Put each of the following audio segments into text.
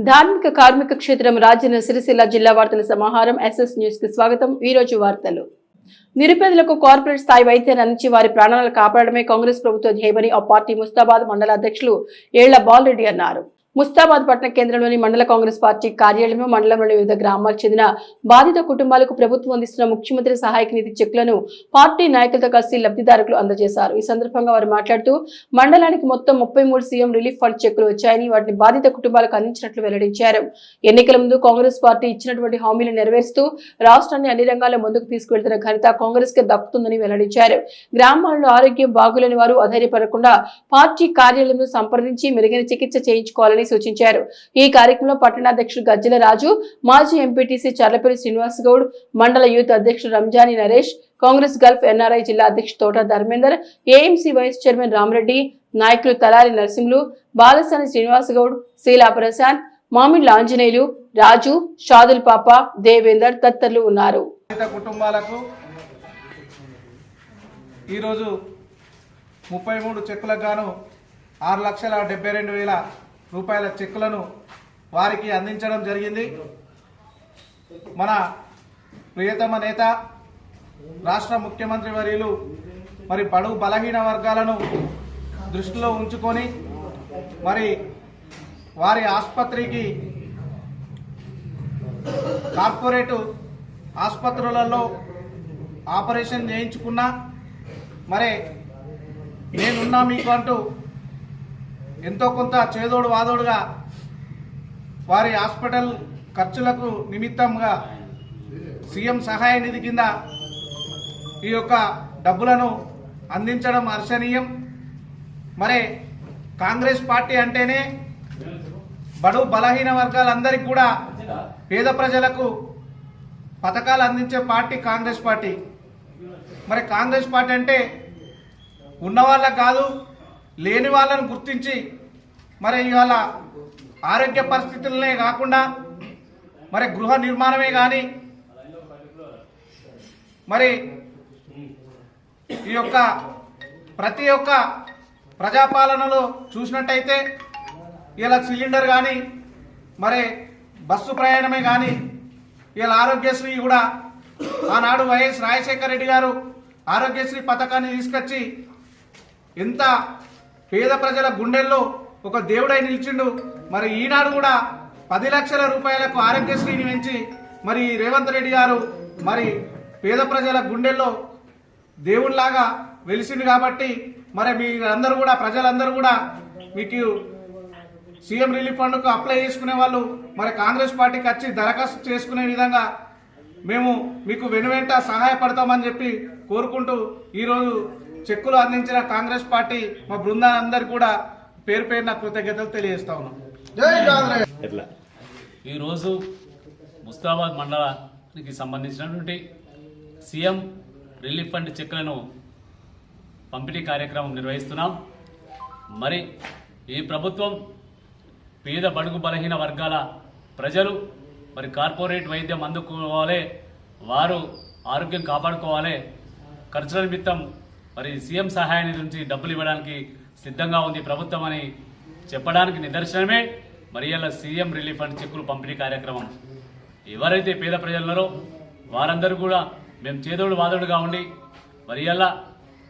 ధార్మిక కార్మిక క్షేత్రం రాజన్న సిరిసిల్ల జిల్లా వార్తల సమాహారం ఎస్ఎస్ న్యూస్ కి స్వాగతం। ఈ రోజు వార్తలు నిరుపేదలకు కార్పొరేట్ స్థాయి వైద్యాన్ని అందించి వారి ప్రాణాలను కాపాడడమే కాంగ్రెస్ ప్రభుత్వ ధ్యేయమని ఆ పార్టీ ముస్తాబాద్ మండల అధ్యక్షులు ఏళ్ల బాలరెడ్డి అన్నారు। ముస్తాబాద్ పట్టణ కేంద్రంలోని మండల కాంగ్రెస్ పార్టీ కార్యాలయంలో మండలంలోని వివిధ గ్రామాలకు చెందిన బాధిత కుటుంబాలకు ప్రభుత్వం అందిస్తున్న ముఖ్యమంత్రి సహాయక నిధి చెక్కులను పార్టీ నాయకులతో కలిసి లబ్ధిదారులకు అందజేశారు। ఈ సందర్భంగా వారు మాట్లాడుతూ మండలానికి మొత్తం 33 సీఎం రిలీఫ్ ఫండ్ చెక్కులు వచ్చాయని వాటిని బాధిత కుటుంబాలకు అందించినట్లు వెల్లడించారు। ఎన్నికల ముందు కాంగ్రెస్ పార్టీ ఇచ్చినటువంటి హామీలు నెరవేరుస్తూ రాష్ట్రాన్ని అన్ని రంగాల్లో ముందుకు తీసుకువెళ్తున్న ఘనత కాంగ్రెస్ కి దక్కుతుందని వెల్లడించారు। గ్రామాల్లో ఆరోగ్యం బాగులేని వారు అధైర్యపడకుండా పార్టీ కార్యాలయంలో సంప్రదించి మెరుగైన చికిత్స చేయించుకోవాలని సూచించారు। ఈ కార్యక్రమంలో పట్టణాధ్యక్షుడు గజ్జల రాజు, మాజీ ఎంపీటీసీ చర్లపల్లి శ్రీనివాస్ గౌడ్, మండల యూత్ అధ్యక్షుడు రంజాని నరేష్, కాంగ్రెస్ గల్ఫ్ ఎన్ఆర్ఐ జిల్లా అధ్యక్షుడు Thota Dharmender, AMC vice chairman Ramareddy, నాయకులు తలారి నరసింహులు, బాలసాని శ్రీనివాస్ గౌడ్, శీలా ప్రశాంత్, మామిళ్ల ఆంజనేయులు, రాజు, షాదుల్ పాప, దేవేందర్ తదితరులు ఉన్నారు। కుటుంబాలకు ఈరోజు 33 చెక్కులకు గాను 6,72,000 రూపాయల చెక్కులను వారికి అందించడం జరిగింది। మన ప్రియతమ నేత రాష్ట్ర ముఖ్యమంత్రి వర్యులు మరి బడుగు బలహీన వర్గాలను దృష్టిలో ఉంచుకొని మరి వారి ఆసుపత్రికి కార్పొరేటు ఆసుపత్రులలో ఆపరేషన్ చేయించుకున్నా మరి నేనున్నా మీకు అంటూ ఎంతో కొంత చేదోడు వాదోడుగా వారి హాస్పిటల్ ఖర్చులకు నిమిత్తంగా సీఎం సహాయ నిధి కింద ఈ యొక్క డబ్బులను అందించడం హర్షణీయం। మరి కాంగ్రెస్ పార్టీ అంటేనే బడు బలహీన వర్గాలందరికీ కూడా పేద ప్రజలకు పథకాలు అందించే పార్టీ కాంగ్రెస్ పార్టీ। మరి కాంగ్రెస్ పార్టీ అంటే ఉన్న వాళ్ళకు కాదు, లేని వాళ్ళను గుర్తించి మరి ఇవాళ ఆరోగ్య పరిస్థితులనే కాకుండా మరి గృహ నిర్మాణమే కానీ మరి ఈ యొక్క ప్రతి ఒక్క ప్రజాపాలనలో చూసినట్టయితే ఇలా సిలిండర్ కానీ మరి బస్సు ప్రయాణమే కానీ ఇలా ఆరోగ్యశ్రీ కూడా ఆనాడు వైఎస్ రాజశేఖర రెడ్డి గారు ఆరోగ్యశ్రీ పథకాన్ని తీసుకొచ్చి ఎంత పేద ప్రజల గుండెల్లో ఒక దేవుడై నిలిచిండు। మరి ఈనాడు కూడా 10 లక్షల రూపాయలకు ఆరోగ్యశ్రీని పెంచి మరి రేవంత్ రెడ్డి గారు మరి పేద ప్రజల గుండెల్లో దేవుళ్లాగా వెలిసింది కాబట్టి మరి మీరందరూ కూడా ప్రజలందరూ కూడా మీకు సీఎం రిలీఫ్ ఫండ్కు అప్లై చేసుకునే వాళ్ళు మరి కాంగ్రెస్ పార్టీకి వచ్చి దరఖాస్తు చేసుకునే విధంగా మేము మీకు వెనువెంట సహాయపడతామని చెప్పి కోరుకుంటూ ఈరోజు చెక్కులు అందించిన కాంగ్రెస్ పార్టీ మా బృందాలందరూ కూడా పేరు పేరున కృతజ్ఞతలు తెలియజేస్తా ఉన్నాం। జై కాంగ్రెస్। ఈరోజు ముస్తాబాద్ మండలానికి సంబంధించినటువంటి సీఎం రిలీఫ్ ఫండ్ చెక్కులను పంపిణీ కార్యక్రమం నిర్వహిస్తున్నాం। మరి ఈ ప్రభుత్వం పేద బడుగు బలహీన వర్గాల ప్రజలు మరి కార్పొరేట్ వైద్యం అందుకోవాలి, వారు ఆరోగ్యం కాపాడుకోవాలి, ఖర్చుల నిమిత్తం మరి సీఎం సహాయ నిధి నుంచి డబ్బులు ఇవ్వడానికి సిద్ధంగా ఉంది ప్రభుత్వం అని చెప్పడానికి నిదర్శనమే మరి ఇలా సీఎం రిలీఫ్ ఫండ్ చెక్కులు పంపిణీ కార్యక్రమం। ఎవరైతే పేద ప్రజలున్నారో వారందరూ కూడా మేము చేదోడు వాదోడుగా ఉండి మరి ఇలా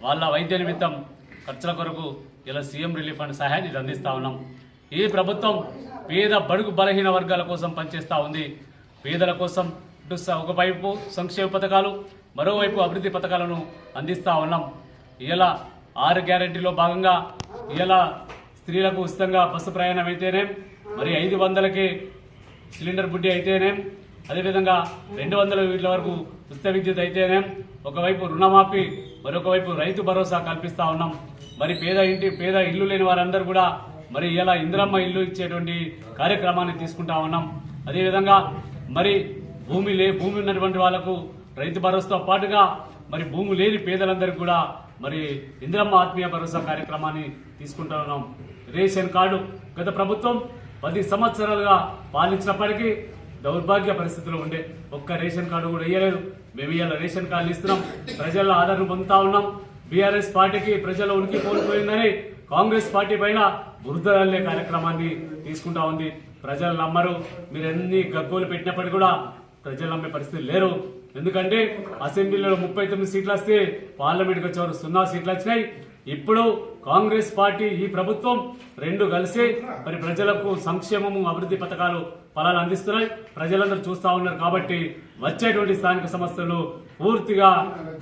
వాళ్ళ వైద్య నిమిత్తం ఖర్చుల కొరకు ఇలా సీఎం రిలీఫ్ ఫండ్ సహాయాన్ని అందిస్తూ ఉన్నాం। ఈ ప్రభుత్వం పేద బడుగు బలహీన వర్గాల కోసం పనిచేస్తూ ఉంది। పేదల కోసం ఒకవైపు సంక్షేమ పథకాలు, మరోవైపు అభివృద్ధి పథకాలను అందిస్తూ ఉన్నాం। ఇలా 6 గ్యారెంటీలో భాగంగా ఇలా స్త్రీలకు ఉచితంగా బస్సు ప్రయాణం అయితేనే, మరి 500కి సిలిండర్ బుడ్డి అయితేనే, అదేవిధంగా 200 వీట్ల వరకు ఉచిత విద్యుత్ అయితేనే, ఒకవైపు రుణమాఫీ, మరొకవైపు రైతు భరోసా కల్పిస్తూ ఉన్నాం। మరి పేద ఇల్లు లేని వారందరూ కూడా మరి ఇలా ఇందిరమ్మ ఇల్లు ఇచ్చేటువంటి కార్యక్రమాన్ని తీసుకుంటా ఉన్నాం। అదేవిధంగా మరి భూమి ఉన్నటువంటి వాళ్లకు రైతు భరోసాతో పాటుగా మరి భూమి లేని పేదలందరికీ కూడా మరి ఇందిరమ్మ ఆత్మీయ భరోసా కార్యక్రమాన్ని తీసుకుంటా ఉన్నాం। రేషన్ కార్డు గత ప్రభుత్వం 10 సంవత్సరాలుగా పాలించినప్పటికీ దౌర్భాగ్య పరిస్థితుల్లో ఉండే ఒక్క రేషన్ కార్డు కూడా ఇవ్వలేదు। మేము ఇవాళ రేషన్ కార్డులు ఇస్తున్నాం, ప్రజల ఆదరణ పొందుతా ఉన్నాం। బీఆర్ఎస్ పార్టీకి ప్రజల ఉనికి కోల్పోయిందని కాంగ్రెస్ పార్టీ పైన బురద జల్లే కార్యక్రమాన్ని తీసుకుంటా ఉంది। ప్రజలు నమ్మరు. మీరు ఎన్ని గగ్గోలు పెట్టినప్పటికీ కూడా ప్రజలు నమ్మే పరిస్థితి లేరు. ఎందుకంటే అసెంబ్లీలో 39 సీట్లు వస్తే పార్లమెంట్కి వచ్చేవారు 0 సీట్లు వచ్చినాయి. ఇప్పుడు కాంగ్రెస్ పార్టీ ఈ ప్రభుత్వం రెండు కలిసి మరి ప్రజలకు సంక్షేమము అభివృద్ధి పథకాలు ఫలాలు అందిస్తున్నాయి. ప్రజలందరూ చూస్తూ ఉన్నారు. కాబట్టి వచ్చేటువంటి స్థానిక సంస్థలు పూర్తిగా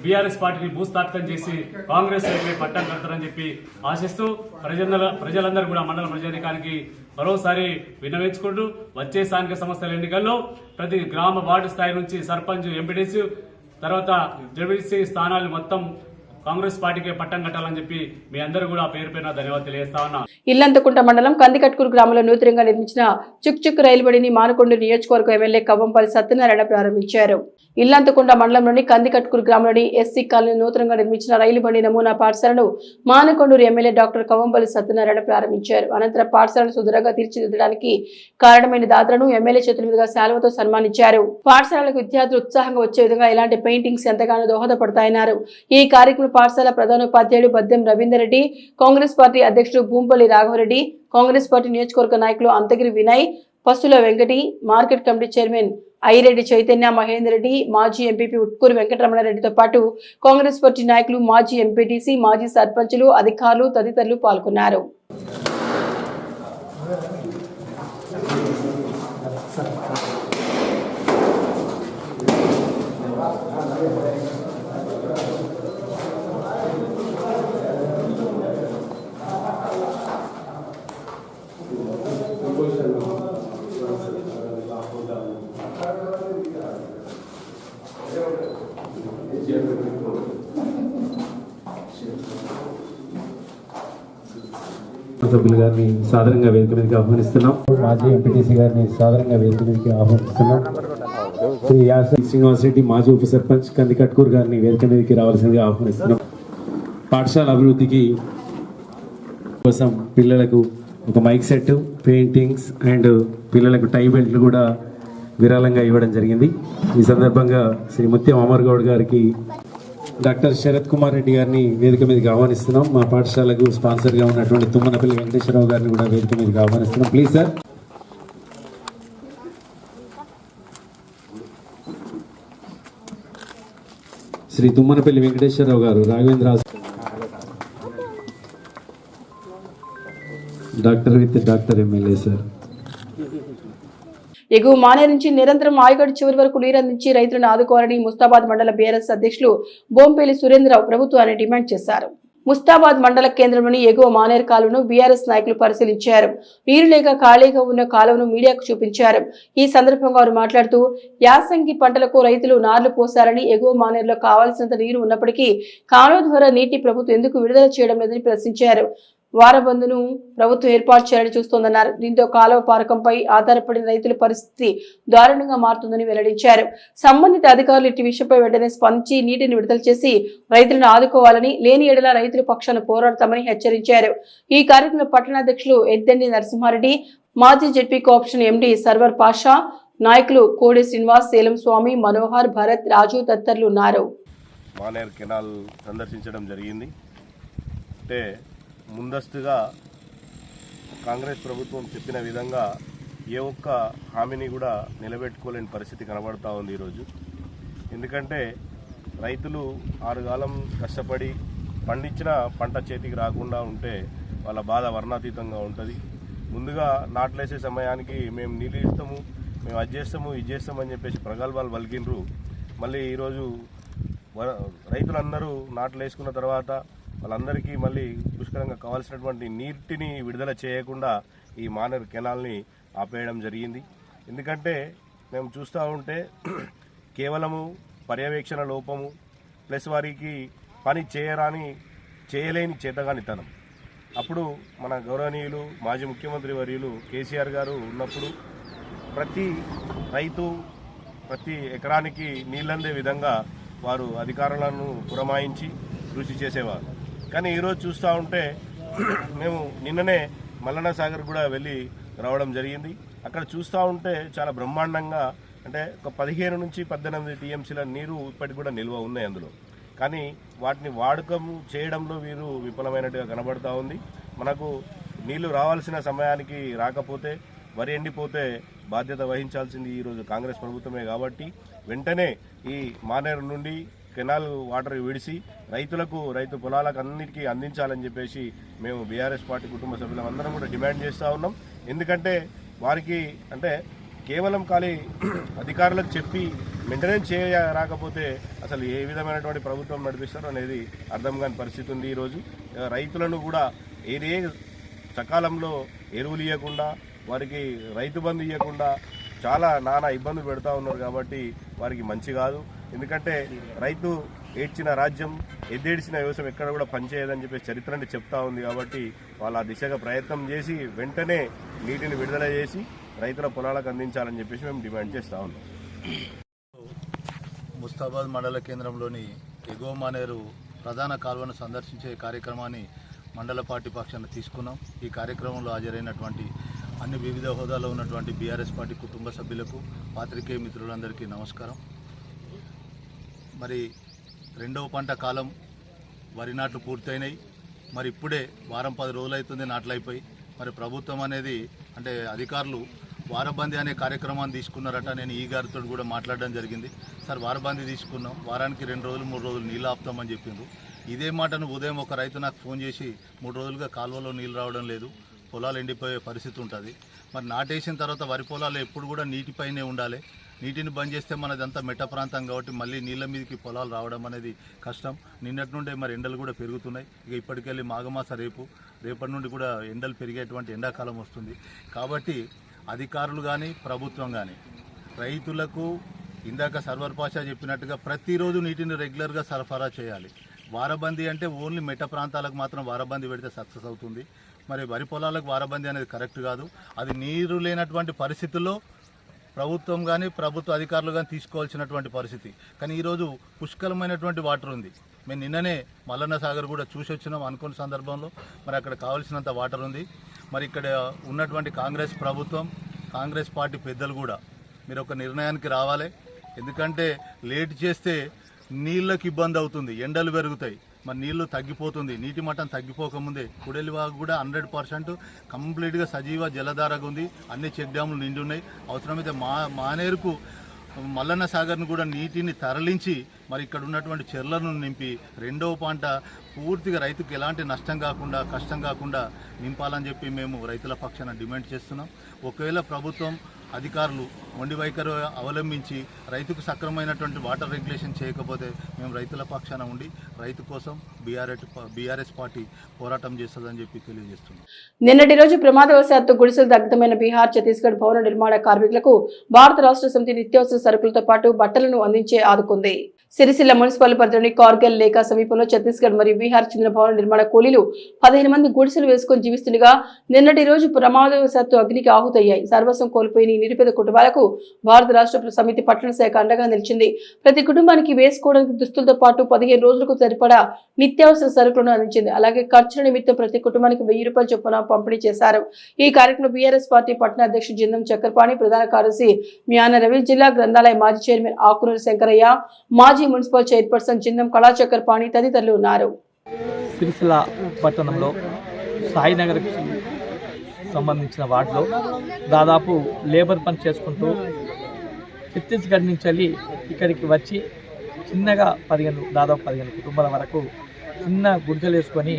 బీఆర్ఎస్ పార్టీని భూస్థాపితం చేసి కాంగ్రెస్ వైపే పట్టం కడతారని చెప్పి ఆశిస్తూ ప్రజలందరూ కూడా మండల ప్రజానికానికి మరోసారి విన్నవించుకుంటూ వచ్చే స్థానిక సంస్థల ఎన్నికల్లో ప్రతి గ్రామ వార్డు స్థాయి నుంచి సర్పంచ్, ఎంపీటీసీ, తర్వాత జడ్పీటీసీ స్థానాలు మొత్తం కాంగ్రెస్ పార్టీకే పట్టం కట్టాలని చెప్పి మీ అందరూ కూడా పేరు పేరున ధన్యవాదాలు తెలియజేస్తా ఉన్నా. ఇల్లంతకుంట మండలం కందికట్కూరు గ్రామంలో నూతనంగా నిర్మించిన చుక్ రైలు బడిని మానకొండ నియోజకవర్గ ఎమ్మెల్యే కవ్వంపల్లి సత్యనారాయణ ప్రారంభించారు. ఇల్లంతకుంట మండలంలోని కందికట్కూరు గ్రామంలోని ఎస్సీ కాలనీ నూతనంగా నిర్మించిన రైలు బండి నమూనా పాఠశాలను మానకొండూరు ఎమ్మెల్యే డాక్టర్ కవ్వంపల్లి సత్యనారాయణ ప్రారంభించారు. అనంతరం పాఠశాలను సుదూరంగా తీర్చిదిద్దడానికి కారణమైన దాతలను ఎమ్మెల్యే చేతుల మీదుగా శాలువతో సన్మానించారు. పాఠశాలకు విద్యార్థులు ఉత్సాహంగా వచ్చే విధంగా ఇలాంటి పెయింటింగ్స్ ఎంతగానో దోహదపడతాయన్నారు. ఈ కార్యక్రమం పాఠశాల ప్రధానోపాధ్యాయుడు బద్దెం రవీందర్ రెడ్డి, కాంగ్రెస్ పార్టీ అధ్యక్షుడు భూంపల్లి రాఘవరెడ్డి, కాంగ్రెస్ పార్టీ నియోజకవర్గ నాయకులు Anthagiri Vinay, Pasula Venkati, market committee chairman Aireddy Chaitanya, Mahender Reddy, మాజీ ఎంపీపీ ఉట్కూరు వెంకటరమణారెడ్డితో పాటు కాంగ్రెస్ పార్టీ నాయకులు, మాజీ ఎంపీటీసీ, మాజీ సర్పంచులు, అధికారులు తదితరులు పాల్గొన్నారు. సభ్యులు గారిని సాధారణంగా వేదిక మీదకి ఆహ్వానిస్తున్నాం. మాజీ ఎంపీటీసీ గారిని సాధారణంగా వేదిక మీదకి ఆహ్వానిస్తున్నాం. శ్రీ యాస శ్రీనివాస్ రెడ్డి, మాజీ ఉప సర్పంచ్ కందికట్కూరు గారిని వేదిక మీదకి రావాల్సిందిగా ఆహ్వానిస్తున్నాం. పాఠశాల అభివృద్ధికి కోసం పిల్లలకు ఒక మైక్ సెట్, పెయింటింగ్స్ అండ్ పిల్లలకు టై బెల్ట్లు కూడా విరాళంగా ఇవ్వడం జరిగింది. ఈ సందర్భంగా శ్రీ ముత్యం అమర్ గౌడ్ గారికి, డాక్టర్ శరత్ కుమార్ రెడ్డి గారిని వేదిక మీదకి ఆహ్వానిస్తున్నాం. మా పాఠశాలకు స్పాన్సర్గా ఉన్నటువంటి తుమ్మనపల్లి వెంకటేశ్వరరావు గారిని కూడా వేదిక మీదకి ఆహ్వానిస్తున్నాం. Please sir. శ్రీ తుమ్మనపల్లి వెంకటేశ్వరరావు గారు, Raghavendra doctor with doctor MLA sir. ఎగువ మానేరు నుంచి నిరంతరం ఆయగడ చివరి వరకు నీరందించి రైతులను ఆదుకోవాలని ముస్తాబాద్ మండల బీఆర్ఎస్ అధ్యక్షులు బోంపల్లి సురేంద్రరావు ప్రభుత్వాన్ని డిమాండ్ చేశారు. ముస్తాబాద్ మండల కేంద్రంలోని ఎగువ మానేరు కాలువను బీఆర్ఎస్ నాయకులు పరిశీలించారు. నీరు లేక ఖాళీగా ఉన్న కాలువను మీడియాకు చూపించారు. ఈ సందర్భంగా వారు మాట్లాడుతూ యాసంగి పంటలకు రైతులు నార్లు పోశారని, ఎగువ మానేరులో కావాల్సినంత నీరు ఉన్నప్పటికీ కాలువ ద్వారా నీటి ప్రభుత్వం ఎందుకు విడుదల చేయడం లేదని ప్రశ్నించారు. వారబందును ప్రభుత్వం ఏర్పాటు చేయాలని చూస్తోందన్నారు. దీంతో కాలువ పారకంపై ఆధారపడిన రైతుల పరిస్థితి దారుణంగా మారుతుందని వెల్లడించారు. సంబంధిత అధికారులు ఇటు విషయంపై వెంటనే స్పందించి నీటిని విడుదల చేసి రైతులను ఆదుకోవాలని, లేని ఎడల రైతుల పక్షాన పోరాడతామని హెచ్చరించారు. ఈ కార్యక్రమంలో పట్టణాధ్యక్షులు ఎద్దండి నరసింహారెడ్డి, మాజీ ZP co-option MD Sarwar Pasha, నాయకులు కోడి శ్రీనివాస్, సేలం స్వామి, మనోహర్, భరత్, రాజు తదితరులు ఉన్నారు. మానేర్ కెనాల్ సందర్శించడం జరిగింది. అంటే ముందస్తుగా కాంగ్రెస్ ప్రభుత్వం చెప్పిన విధంగా ఏ ఒక్క హామీని కూడా నిలబెట్టుకోలేని పరిస్థితి కనబడుతూ ఉంది ఈరోజు. ఎందుకంటే రైతులు 6 కాలం కష్టపడి పండించిన పంట చేతికి రాకుండా ఉంటే వాళ్ళ బాధ వర్ణాతీతంగా ఉంటుంది. ముందుగా నాట్లేసే సమయానికి మేము నీళ్ళు ఇస్తాము, మేము అది చేస్తాము, ఇది చేస్తామని చెప్పేసి ప్రగల్భాలు పలికిండ్రు. మళ్ళీ ఈరోజు రైతులందరూ నాట్లు వేసుకున్న తర్వాత వాళ్ళందరికీ మళ్ళీ పుష్కలంగా కావాల్సినటువంటి నీటిని విడుదల చేయకుండా ఈ మానేర్ కెనాల్ని ఆపేయడం జరిగింది. ఎందుకంటే మేము చూస్తూ ఉంటే కేవలము పర్యవేక్షణ లోపము ప్లస్ వారికి పని చేయలేని చేతగానితనం. అప్పుడు మన గౌరవనీయులు మాజీ ముఖ్యమంత్రి వర్యులు కేసీఆర్ గారు ఉన్నప్పుడు ప్రతి రైతు ప్రతి ఎకరానికి నీళ్ళందే విధంగా వారు అధికారులను పురమాయించి కృషి చేసేవారు. కానీ ఈరోజు చూస్తూ ఉంటే మేము నిన్ననే మల్లన్న సాగర్ కూడా వెళ్ళి రావడం జరిగింది. అక్కడ చూస్తూ ఉంటే చాలా బ్రహ్మాండంగా, అంటే ఒక 15 నుంచి 18 టీఎంసీల నీరు ఇప్పటికి కూడా నిల్వ ఉన్నాయి అందులో. కానీ వాటిని వాడకం చేయడంలో వీరు విఫలమైనట్టుగా కనబడుతూ ఉంది. మనకు నీళ్లు రావాల్సిన సమయానికి రాకపోతే వరి ఎండిపోతే బాధ్యత వహించాల్సింది ఈరోజు కాంగ్రెస్ ప్రభుత్వమే. కాబట్టి వెంటనే ఈ మానేరు నుండి కెనాల్ వాటర్ విడిచి రైతు పొలాలకు అన్నిటికీ అందించాలని చెప్పేసి మేము బీఆర్ఎస్ పార్టీ కుటుంబ సభ్యులందరం కూడా డిమాండ్ చేస్తూ ఉన్నాం. ఎందుకంటే వారికి అంటే కేవలం ఖాళీ అధికారులకు చెప్పి మెయింటెనెన్స్ రాకపోతే అసలు ఏ విధమైనటువంటి ప్రభుత్వం నడిపిస్తారో అనేది అర్థం కాని పరిస్థితి ఉంది. ఈరోజు రైతులను కూడా ఏదే సకాలంలో ఎరువులు ఇవ్వకుండా వారికి రైతు బంధు ఇవ్వకుండా చాలా నానా ఇబ్బందులు పెడతా ఉన్నారు. కాబట్టి వారికి మంచి కాదు. ఎందుకంటే రైతు ఏడ్చిన రాజ్యం ఎద్దేడ్చిన వ్యవసాయం ఎక్కడ కూడా పనిచేయదని చెప్పేసి చరిత్రని చెప్తా ఉంది. కాబట్టి వాళ్ళ దిశగా ప్రయత్నం చేసి వెంటనే నీటిని విడుదల చేసి రైతుల పొలాలకు అందించాలని చెప్పేసి మేము డిమాండ్ చేస్తూ ఉన్నాం. ముస్తాబాద్ మండల కేంద్రంలోని ఎగువ మానేరు ప్రధాన కాలువను సందర్శించే కార్యక్రమాన్ని మండల పార్టీ పక్షాన తీసుకున్నాం. ఈ కార్యక్రమంలో హాజరైనటువంటి అన్ని వివిధ హోదాలో ఉన్నటువంటి బీఆర్ఎస్ పార్టీ కుటుంబ సభ్యులకు, పాత్రికేయ మిత్రులందరికీ నమస్కారం. మరి రెండవ పంట కాలం వరి నాట్లు పూర్తయినాయి. మరి ఇప్పుడే వారం 10 రోజులు అవుతుంది నాట్లయిపోయి. మరి ప్రభుత్వం అనేది అంటే అధికారులు వారబందీ అనే కార్యక్రమాన్ని తీసుకున్నారట. నేను ఈ గారితో కూడా మాట్లాడడం జరిగింది. సార్ వారబందీ తీసుకున్నాం, వారానికి 2 రోజులు 3 రోజులు నీళ్ళు ఆపుతామని చెప్పిండ్రు. ఇదే మాటను ఉదయం ఒక రైతు నాకు ఫోన్ చేసి 3 రోజులుగా కాలువలో నీళ్ళు రావడం లేదు, పొలాలు ఎండిపోయే పరిస్థితి ఉంటుంది. మరి నాటేసిన తర్వాత వరి పొలాలు ఎప్పుడు కూడా నీటిపైనే ఉండాలి. నీటిని బంద్ చేస్తే మనదంతా మెట్ట ప్రాంతం కాబట్టి మళ్ళీ నీళ్ళ మీదకి పొలాలు రావడం అనేది కష్టం. నిన్నటి నుండే మరి ఎండలు కూడా పెరుగుతున్నాయి. ఇక ఇప్పటికెళ్ళి మాఘమాస రేపటి నుండి కూడా ఎండలు పెరిగేటువంటి ఎండాకాలం వస్తుంది. కాబట్టి అధికారులు కానీ ప్రభుత్వం కానీ రైతులకు ఇందాక సర్వర్ పాషా చెప్పినట్టుగా ప్రతిరోజు నీటిని రెగ్యులర్గా సరఫరా చేయాలి. వారబందీ అంటే ఓన్లీ మెట్ట ప్రాంతాలకు మాత్రం వారబందీ పెడితే సక్సెస్ అవుతుంది. మరి వరి పొలాలకు వారబందీ అనేది కరెక్ట్ కాదు. అది నీరు లేనటువంటి పరిస్థితుల్లో ప్రభుత్వం కానీ ప్రభుత్వ అధికారులు కానీ తీసుకోవాల్సినటువంటి పరిస్థితి. కానీ ఈరోజు పుష్కలమైనటువంటి వాటర్ ఉంది. మేము నిన్ననే మల్లన్న సాగర్ కూడా చూసి వచ్చినాం అనుకున్న సందర్భంలో. మరి అక్కడ కావాల్సినంత వాటర్ ఉంది. మరి ఇక్కడ ఉన్నటువంటి కాంగ్రెస్ ప్రభుత్వం, కాంగ్రెస్ పార్టీ పెద్దలు కూడా మీరు ఒక నిర్ణయానికి రావాలి. ఎందుకంటే లేట్ చేస్తే నీళ్ళకి ఇబ్బంది అవుతుంది, ఎండలు పెరుగుతాయి, మరి నీళ్లు తగ్గిపోతుంది. నీటి మట్టం తగ్గిపోకముందే కుడెలివాగు కూడా 100% కంప్లీట్గా సజీవ జలధారగా ఉంది. అన్ని చెక్ డ్యాములు నిండి ఉన్నాయి. అవసరమైతే మానేరుకు మల్లన్న సాగర్ను కూడా నీటిని తరలించి మరి ఇక్కడ ఉన్నటువంటి చెర్లను నింపి రెండవ పంట పూర్తిగా రైతుకు ఎలాంటి నష్టం కాకుండా కష్టం కాకుండా నింపాలని చెప్పి మేము రైతుల పక్షాన డిమాండ్ చేస్తున్నాం. ఒకవేళ ప్రభుత్వం అధికారులు మొండి వైఖరి అవలంబించి రైతుకు సక్రమైనటువంటి వాటర్ రెగ్యులేషన్ చేయకపోతే మేము రైతుల పక్షాన ఉండి రైతు కోసం బీఆర్ఎస్ పార్టీ పోరాటం చేస్తుందని చెప్పి తెలియజేస్తున్నాం. నిన్నటి రోజు ప్రమాదవశాత్తు గుడిసెలు దగ్ధమైన బీహార్, ఛత్తీస్గఢ్ భవన నిర్మాణ కార్మికులకు భారత రాష్ట్ర సమితి నిత్యావసర సరుకులతో పాటు బట్టలను అందించే ఆదుకుంది. సిరిసిల్ల మున్సిపల్ పరిధిలోని కార్గిల్ లేఖ సమీపంలో ఛత్తీస్గఢ్ మరియు బీహార్ చెందిన భవన నిర్మాణ కూలీలు 15 మంది గుడిసెలు వేసుకుని జీవిస్తుండగా నిన్నటి రోజు ప్రమాదవశాత్తు అగ్నికి ఆహుతయ్యాయి. సర్వస్వం కోల్పోయిన ఈ నిరుపేద కుటుంబాలకు భారత రాష్ట్ర సమితి పట్టణ శాఖ అండగా నిలిచింది. ప్రతి కుటుంబానికి వేసుకోవడానికి దుస్తులతో పాటు 15 రోజులకు సరిపడా నిత్యావసర సరుకులను అందించింది. అలాగే ఖర్చుల నిమిత్తం ప్రతి కుటుంబానికి 1000 రూపాయల చొప్పున పంపిణీ చేశారు. ఈ కార్యక్రమంలో బీఆర్ఎస్ పార్టీ పట్టణ అధ్యక్షుడు జిందం చక్రపాణి, ప్రధాన కార్యదర్శి మ్యాన రవి, జిల్లా గ్రంథాలయ మాజీ చైర్మన్ ఆకునూరు శంకరయ్య, మాజీ మున్సిపల్ చైర్పర్సన్ జిందం కళా చక్రపాణి తదితరులు ఉన్నారు. సిరిసిల్ల పట్టణంలో సాయినగర్కి సంబంధించిన వార్డులో దాదాపు లేబర్ పని చేసుకుంటూ ఛత్తీస్గఢ్ నుంచి వెళ్ళి ఇక్కడికి వచ్చి చిన్నగా దాదాపు 15 కుటుంబాల వరకు చిన్న గుడిసెలు వేసుకొని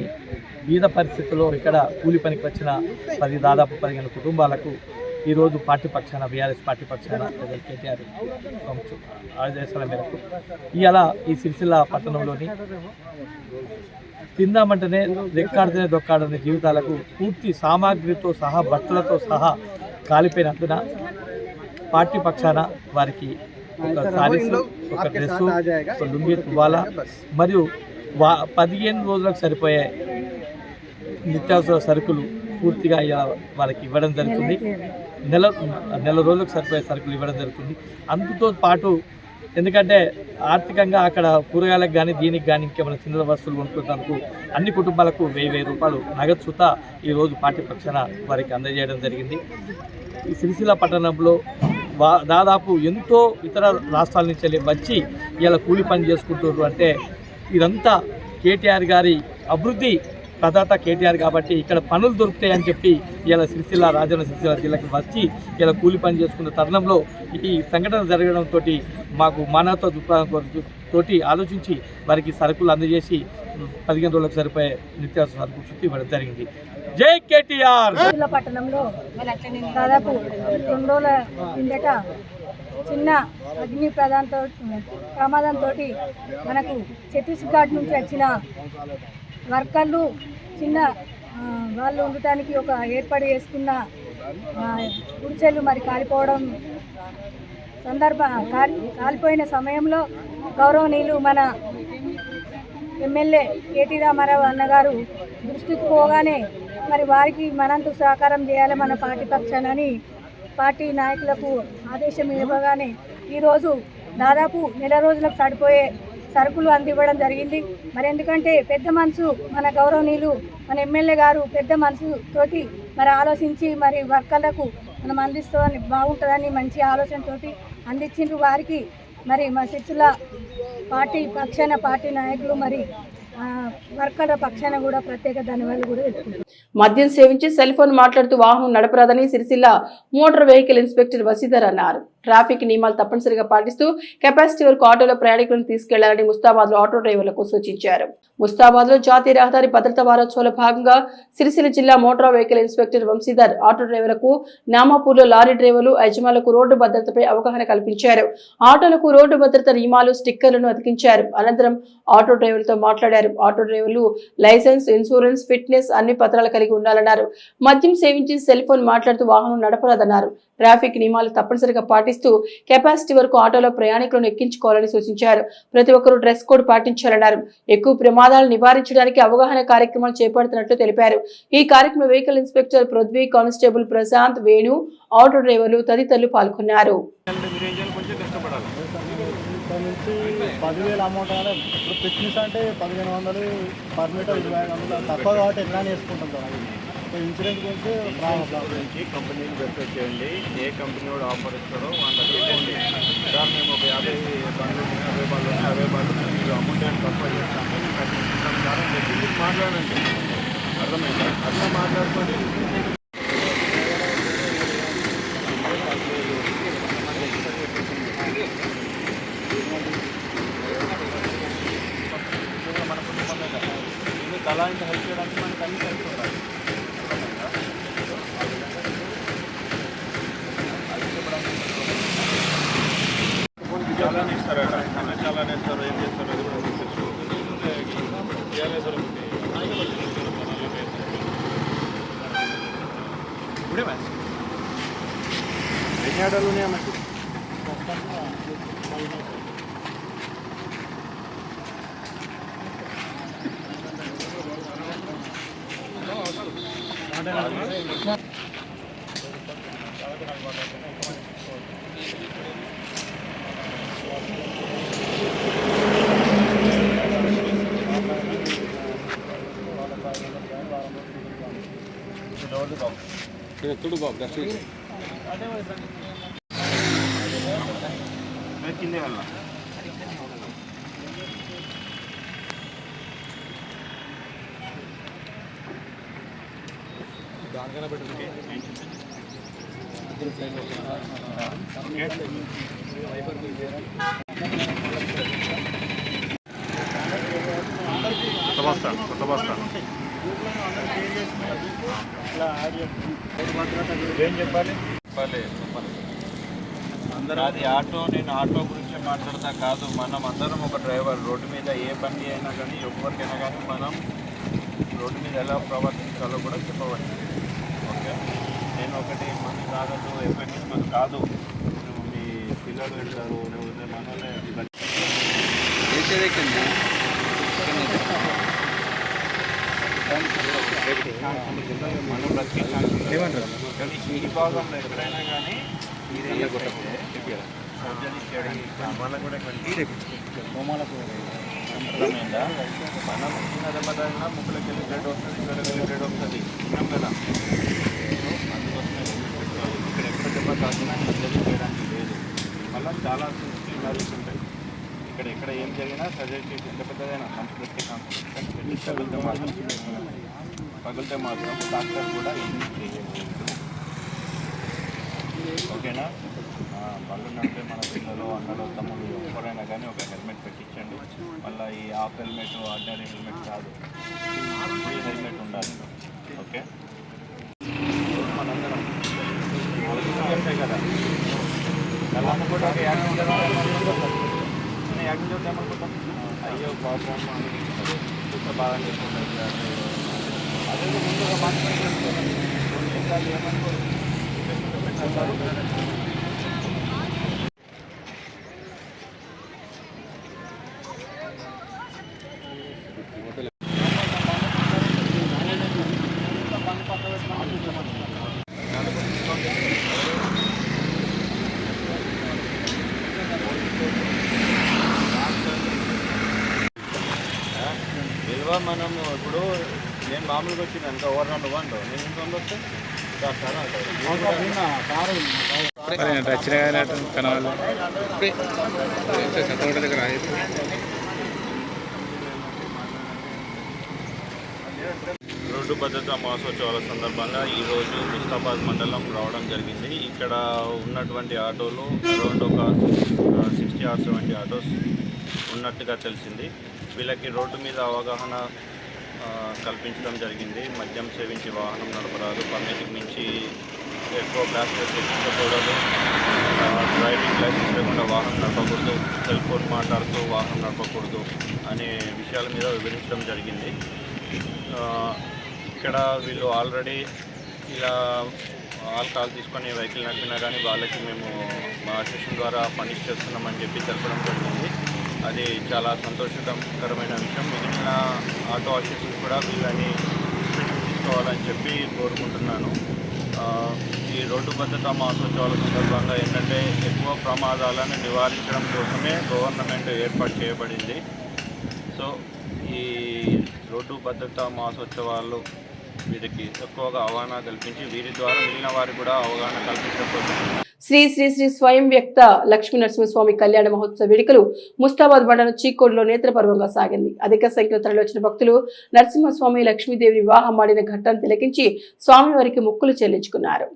బీద పరిస్థితుల్లో ఇక్కడ కూలి పనికి వచ్చిన దాదాపు 15 కుటుంబాలకు ఈరోజు పార్టీ పక్షాన బీఆర్ఎస్ పార్టీ పక్షాన కేటీఆర్ ఆదేశాల మేరకు ఇవాళ ఈ సిరిసిల్ల పట్టణంలోని తిందామంటేనే రెక్కాడితేనే దొక్కాడనే జీవితాలకు పూర్తి సామాగ్రితో సహా బట్టలతో సహా కాలిపోయినందున పార్టీ పక్షాన వారికి ఒక సారీస్, ఒక డ్రెస్సు, ఒక లుంగి, తువాలా మరియు 15 రోజులకు సరిపోయే నిత్యావసర సరుకులు పూర్తిగా వాళ్ళకి ఇవ్వడం జరుగుతుంది. నెల రోజులకు సరిపోయే సరుకులు ఇవ్వడం జరుగుతుంది. అందుతో పాటు ఎందుకంటే ఆర్థికంగా అక్కడ కూరగాయలకు కానీ దీనికి కానీ ఇంకేమైనా చిన్న వస్తువులు కొనుక్కోవడానికి అన్ని కుటుంబాలకు 1000 రూపాయలు నగదు సుత ఈరోజు పార్టీ పక్షాన వారికి అందజేయడం జరిగింది. ఈ సిరిసిల్ల పట్టణంలో దాదాపు ఎంతో ఇతర రాష్ట్రాల నుంచి వచ్చి ఇలా కూలి పని చేసుకుంటున్నారు. అంటే ఇదంతా కేటీఆర్ గారి అభివృద్ధి ప్రదాత కేటీఆర్ కాబట్టి ఇక్కడ పనులు దొరుకుతాయని చెప్పి ఇలా రాజన్న సిరిసిల్ల జిల్లాకి వచ్చి ఇలా కూలి పని చేసుకున్న తరుణంలో ఈ సంఘటన జరగడంతో మాకు మానవతా దృక్పథం తోటి ఆలోచించి వారికి సరుకులు అందజేసి 15 రోజులకు సరిపోయే నిత్యావసర సరుకులు చుట్టూ ఇవ్వడం జరిగింది. జై కేటీఆర్. పట్టణంలో దాదాపు 2 రోజుల కిందట చిన్న అగ్ని ప్రమాదంతో మనకు ఛత్తీస్గఢ్ నుంచి వచ్చిన వర్కర్లు చిన్న వాళ్ళు ఉండటానికి ఒక ఏర్పాటు చేసుకున్న గుడిసెలు మరి కాలిపోవడం కాలిపోయిన సమయంలో గౌరవనీయులు మన ఎమ్మెల్యే కేటీ రామారావు అన్నగారు దృష్టికి పోగానే మరి వారికి మనంతు సహకారం చేయాలి మన పార్టీ పక్షానని పార్టీ నాయకులకు ఆదేశం ఇవ్వగానే ఈరోజు దాదాపు నెల రోజులకు సరిపోయే సరుకులు అందివ్వడం జరిగింది. మరి ఎందుకంటే పెద్ద మనసు మన గౌరవనీయులు మన ఎమ్మెల్యే గారు పెద్ద మనసు తోటి మరి ఆలోచించి మరి వర్కర్లకు మనం అందిస్తామని బాగుంటుందని మంచి ఆలోచనతోటి అందించిండ్రు. వారికి మరి మా సిరిసిల్ల పార్టీ పక్షాన పార్టీ నాయకులు మరి వర్కర్ల పక్షాన కూడా ప్రత్యేక ధన్యవాదాలు కూడా తెలుపుతున్నాను. మద్యం సేవించి సెల్ ఫోన్ మాట్లాడుతూ వాహనం నడపరాదని సిరిసిల్ల మోటార్ వెహికల్ ఇన్స్పెక్టర్ వసీదర్ అన్నారు. ట్రాఫిక్ నియమాలు తప్పనిసరిగా పాటిస్తూ కెపాసిటీ వరకు ఆటోలో ప్రయాణికులను తీసుకెళ్లాలని ముస్తాబాద్ లో ఆటో డ్రైవర్లకు సూచించారు. ముస్తాబాద్ లో జాతీయ రహదారి భద్రతా వారోత్సవాల భాగంగా సిరిసిల్ల జిల్లా motor vehicle inspector Vamshidhar auto డ్రైవర్లకు, నామాపూర్లో లారీ డ్రైవర్లు, యజమానులకు రోడ్డు భద్రతపై అవగాహన కల్పించారు. ఆటోలకు రోడ్డు భద్రత నియమాలు స్టిక్కర్లను అతికించారు. అనంతరం ఆటో డ్రైవర్లతో మాట్లాడారు. ఆటో డ్రైవర్లు లైసెన్స్, ఇన్సూరెన్స్, ఫిట్నెస్ అన్ని పత్రాలు కలిగి ఉండాలన్నారు. మద్యం సేవించి సెల్ ఫోన్ మాట్లాడుతూ వాహనం నడపరాదన్నారు. ట్రాఫిక్ నియమాలు తప్పనిసరిగా పాటిస్తూ కెపాసిటీ వరకు ఆటోలో ప్రయాణికులను ఎక్కించుకోవాలని సూచించారు. ప్రతి ఒక్కరూ డ్రెస్ కోడ్ పాటించాలన్నారు. ఎక్కువ ప్రమాదాలు నివారించడానికి అవగాహన కార్యక్రమాలు చేపడుతున్నట్లు తెలిపారు. ఈ కార్యక్రమంలో vehicle inspector Prithvi, constable Prashanth, Venu, auto డ్రైవర్లు తదితరులు పాల్గొన్నారు. 10,000 అమౌంట్ అంటే ఇప్పుడు ఫిట్నెస్ అంటే 1,500 పర్ మీటర్ 2,500 తక్కువ కాబట్టి ఎట్లా వేసుకుంటాం కదా. ఇన్సూరెన్స్ గురించి కంపెనీని వెరిఫై చేయండి. ఏ కంపెనీ కూడా ఆఫర్ ఇస్తాడో వాళ్ళకి ఇవ్వండి. సార్ మేము ఒక 50 బండ్లు 60 బండ్లు మీరు అమౌంట్ ఏమైనా తక్కువ చేస్తాము చెప్పి మాట్లాడండి. అర్థమైందా? అట్లా మాట్లాడుకొని అలాంటి హెల్ప్ చేయడానికి మనకు అన్ని కలిసి ఉండాలి. చాలానే ఇస్తారట, చాలానే ఇస్తారు. ఏం చేస్తారు అది కూడా ఇప్పుడే మ్యాచ్ ఎన్ని ఆటలు ఉన్నాయి అన్నట్టు కిందే వెళ్ళా దానికైనా పెట్టుకుంటే కొత్త బస్తా ఏం చెప్పాలి? అందరూ అది ఆటో, నేను ఆటో గురించి మాట్లాడతా కాదు. మనం అందరం ఒక డ్రైవర్. రోడ్డు మీద ఏ బండి అయినా కానీ ఎవరికైనా కానీ మనం రోడ్డు మీద ఎలా ప్రవర్తించాలో కూడా చెప్పవచ్చు. ఓకే, నేను ఒకటి మన కాదు ఎఫెక్ట్స్ మన కాదు. మీ పిల్లలు వెళ్తారు, లేకపోతే మనల్ని మనం బ్రతికేమంటారు. కానీ ఈ భాగంలో ఎక్కడైనా కానీ సర్జరీ చేయడానికి మనకు కూడా అర్థమైందా? మనం చిన్న దెబ్బ తగినా ముక్కులకి వెళ్ళి బ్లడ్ వస్తుంది, ఇక్కడ వెళ్ళి బ్లడ్ వస్తుంది. విన్నాం కదా. అందుకోసమే ఇక్కడ ఎక్కడ దెబ్బ తాకినా సర్జరీ చేయడానికి లేదు. మళ్ళీ చాలా సెన్సిటివ్ మ్యారేజ్ ఉంటాయి. ఇక్కడ ఎక్కడ ఎక్కడ ఏం జరిగినా సర్జరీ చేసి ఎంత పెద్దదైనా మనిషి పెట్టే పగిలితే మాత్రం డాక్టర్ కూడా ఏం చేయలేదు. ఓకేనా? పగులంటే మన పిల్లలు అన్నలు తమ్ముడు ఎవరైనా కానీ ఒక హెల్మెట్ పెట్టించండి. మళ్ళీ ఈ హాఫ్ హెల్మెట్ ఆర్డినరీ హెల్మెట్ కాదు, ఫుల్ హెల్మెట్ ఉండాలి. ఓకే, మనందరం ఉంటాయి కదా, అలా అనుకుంటే ఒక యాక్సిడెంట్ ఏమనుకుంటాం, అయ్యో పాపం చూస్తే బాగా చేసుకుంటారు. అదే ముందుగా మాట్లాడుకుంటారు ఏమనుకోరు. మనము ఇప్పుడు నేను మామూలుగా వచ్చింది అంత ఓవర్ రౌండ్ వండు నేను ఇంకొండ వస్తే రోడ్డు భద్రతా మహోత్సవాల సందర్భంగా ఈరోజు ముస్తాబాద్ మండలం రావడం జరిగింది. ఇక్కడ ఉన్నటువంటి ఆటోలు అరౌండ్ ఒక 60 or 70 ఆటోస్ ఉన్నట్టుగా తెలిసింది. వీళ్ళకి రోడ్డు మీద అవగాహన కల్పించడం జరిగింది. మద్యం సేవించి వాహనం నడపరాదు, పరిమితికి మించి ఎక్కువ ప్యాసింజర్స్ ఎక్కించకూడదు, డ్రైవింగ్ లైసెన్స్ లేకుండా వాహనం నడపకూడదు, సెల్ ఫోన్ మాట్లాడుతూ వాహనం నడపకూడదు అనే విషయాల మీద వివరించడం జరిగింది. ఇక్కడ వీళ్ళు ఆల్రెడీ ఇలా ఆల్కహాల్ తీసుకొని వెహికల్ నడిపినా కానీ వాళ్ళకి మేము మా అసోసియేషన్ ద్వారా పనిష్ చేస్తున్నామని చెప్పి తెలపడం జరిగింది. అది చాలా సంతోషకరమైన విషయం. మిగిలిన ఆటో అసోసియేషన్ కూడా వీళ్ళని తీసుకోవాలని చెప్పి కోరుకుంటున్నాను. ఈ రోడ్డు భద్రతా మహోత్సవాల సందర్భంగా ఏంటంటే ఎక్కువ ప్రమాదాలను నివారించడం కోసమే గవర్నమెంట్ ఏర్పాటు చేయబడింది. సో ఈ రోడ్డు భద్రతా మహోత్సవాలు వీరికి ఎక్కువగా అవగాహన కల్పించి వీరి ద్వారా మిగిలిన వారికి కూడా అవగాహన కల్పించబోతుంది. శ్రీ శ్రీ శ్రీ స్వయం వ్యక్త లక్ష్మీ నరసింహస్వామి కళ్యాణ మహోత్సవ వేడుకలు ముస్తాబాద్ మండలం చీకోడ్లో నేత్రపర్వంగా సాగింది. అధిక సంఖ్యలో తరలివచ్చిన భక్తులు నరసింహస్వామి లక్ష్మీదేవి వివాహం ఆడిన ఘట్టాన్ని తిలకించి స్వామివారికి మొక్కులు చెల్లించుకున్నారు.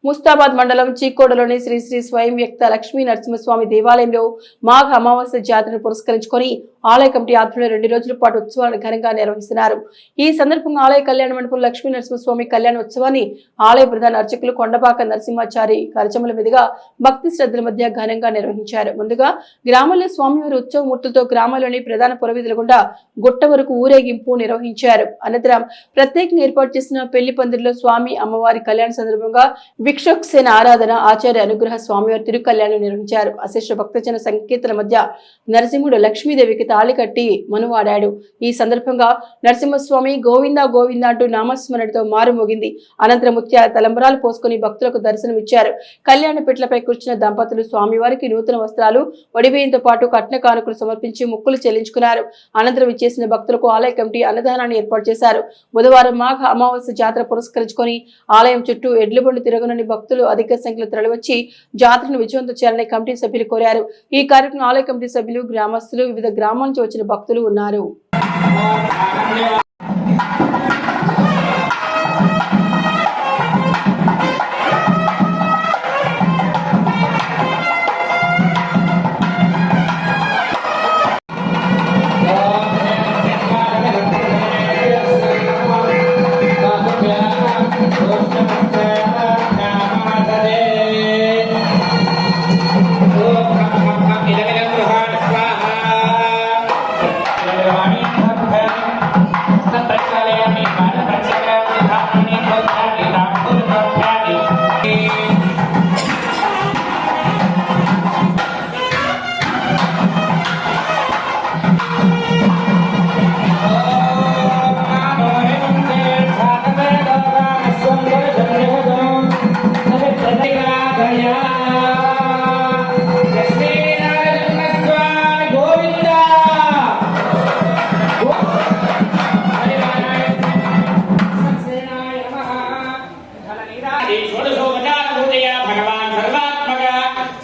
ముస్తాబాద్ మండలం చీకోడలోని శ్రీ శ్రీ స్వయం వ్యక్త లక్ష్మీ నరసింహస్వామి దేవాలయంలో మాఘ అమావాస్య జాతరను పురస్కరించుకొని ఆలయ కమిటీ ఆధ్వర్యంలో 2 రోజుల పాటు ఉత్సవాలను ఘనంగా నిర్వహిస్తున్నారు. ఈ సందర్భంగా ఆలయ కళ్యాణ మండపం లక్ష్మీ నరసింహస్వామి కళ్యాణ ఉత్సవాన్ని ఆలయ ప్రధాన అర్చకులు కొండపాక నరసింహాచారి కరచముల మీదుగా భక్తి శ్రద్ధల మధ్య ఘనంగా నిర్వహించారు. ముందుగా గ్రామంలో స్వామివారి ఉత్సవ మూర్తులతో గ్రామంలోని ప్రధాన పురవీధుల గుండా గుట్ట వరకు ఊరేగింపు నిర్వహించారు. అనంతరం ప్రత్యేకంగా ఏర్పాటు చేసిన పెళ్లి పందిరిలో స్వామి అమ్మవారి కళ్యాణ సందర్భంగా విక్షోక్సేన ఆరాధన ఆచార్య అనుగ్రహ స్వామివారి తిరుకళ్యాణం నిర్వహించారు. అశేష భక్తజన సంకీర్తన మధ్య నరసింహుడు లక్ష్మీదేవికి తాళి కట్టి మనువాడాడు. ఈ సందర్భంగా నరసింహస్వామి గోవిందా గోవిందా అంటూ నామస్మరణతో మారుమోగింది. అనంతరం ముత్యాల తలంబరాలు పోసుకుని భక్తులకు దర్శనమిచ్చారు. కళ్యాణ పెట్లపై కూర్చున్న దంపతులు స్వామివారికి నూతన వస్త్రాలు వడివేయంతో పాటు కట్న కానుకలు సమర్పించి మొక్కులు చెల్లించుకున్నారు. అనంతరం ఇచ్చేసిన భక్తులకు ఆలయ కమిటీ అన్నదానాన్ని ఏర్పాటు చేశారు. బుధవారం మాఘ అమావాస్య జాతర పురస్కరించుకొని ఆలయం చుట్టూ ఎడ్లబండి తిరగనుని భక్తులు అధిక సంఖ్యలో తరలివచ్చి జాతరను విజయవంతం చేయాలని కమిటీ సభ్యులు కోరారు. ఈ కార్యక్రమం ఆలయ కమిటీ సభ్యులు, గ్రామస్తులు, వివిధ గ్రామాల నుంచి వచ్చిన భక్తులు ఉన్నారు.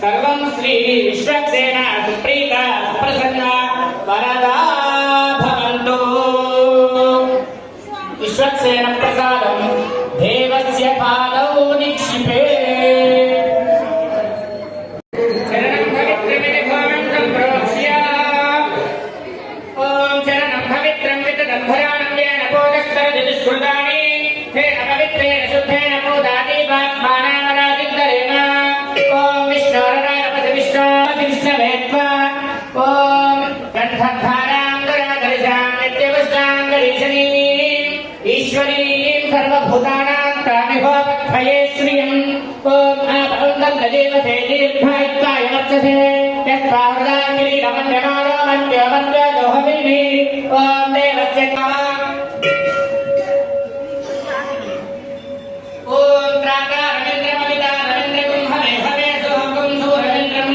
सर्वं श्री विश्वक्सेन सुप्रीता प्रसन्ना వరదా భవంతు. విశ్వక్సేన ప్రసాదం దేవస్య పాదౌ నిక్షిపే. చరణం పవిత్రమితి భావం సంప్రోక్ష్య ఓం చరణం పవిత్రం వితదంభరాణం యేన పోగస్తరతి దుష్కృతాని తేన పవిత్రేణ శుద్ధేన పూదాతి పాత్మానామరాజిద్దరేణ. ఓం విష్ణోరరాయపసి విష్ణోవిష్ణవేత్వా. ఓం గంధద్ధారాంగరాధరిషాం నిత్యపుష్టాంగరీషణీం ఈశ్వరీం సర్వభూతానాం తామిహోపత్వయే శ్రియం. ఓం ఆపౌందల్లజీవసే దీర్ఘాయుత్వాయ వర్చసే యస్వాహృదాకిరీటమన్యమానో మన్యోమన్యోహవిని. ఓం దేవస్య ఓం త్రాకారవింద్రమమితా రవీంద్రగుంహమే హవే సోహం సూరవింద్రం